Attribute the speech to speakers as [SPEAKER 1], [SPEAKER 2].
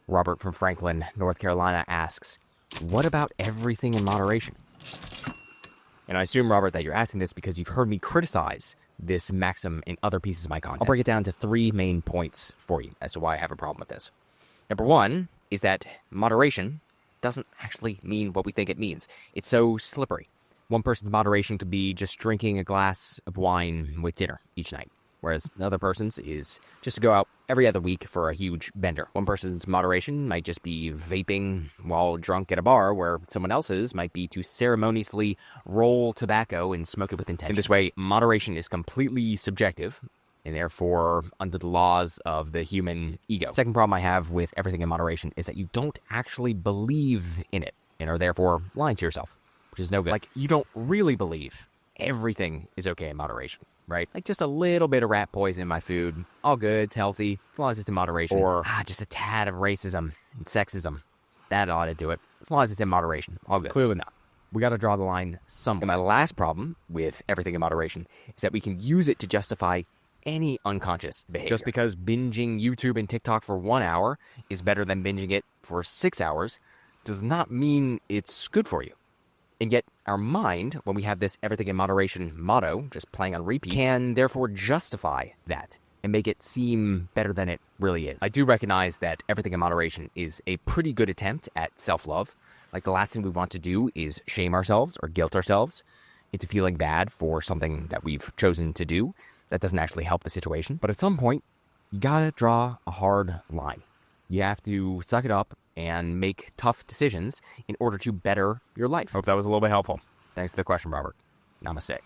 [SPEAKER 1] Robert from Franklin, North Carolina asks, what about everything in moderation? And I assume, Robert, that you're asking this because you've heard me criticize this maxim in other pieces of my content. I'll break it down to 3 main points for you as to why I have a problem with this. Number 1 is that moderation doesn't actually mean what we think it means. It's so slippery. One person's moderation could be just drinking a glass of wine with dinner each night, whereas another person's is just to go out every other week for a huge bender. One person's moderation might just be vaping while drunk at a bar, where someone else's might be to ceremoniously roll tobacco and smoke it with intention. In this way, moderation is completely subjective, and therefore under the laws of the human ego. Second problem I have with everything in moderation is that you don't actually believe in it, and are therefore lying to yourself, which is no good. Like, you don't really believe everything is okay in moderation, right? Like, just a little bit of rat poison in my food, all good, it's healthy, as long as it's in moderation. Or just a tad of racism and sexism, that ought to do it, as long as it's in moderation, all good. Clearly not. We got to draw the line somewhere. And my last problem with everything in moderation is that we can use it to justify any unconscious behavior. Just because binging YouTube and TikTok for 1 hour is better than binging it for 6 hours does not mean it's good for you. And yet our mind, when we have this everything in moderation motto just playing on repeat, can therefore justify that and make it seem better than it really is. I do recognize that everything in moderation is a pretty good attempt at self-love. Like, the last thing we want to do is shame ourselves or guilt ourselves into feeling bad for something that we've chosen to do. That doesn't actually help the situation. But at some point, you gotta draw a hard line. You have to suck it up and make tough decisions in order to better your life. Hope that was a little bit helpful. Thanks for the question, Robert. Namaste.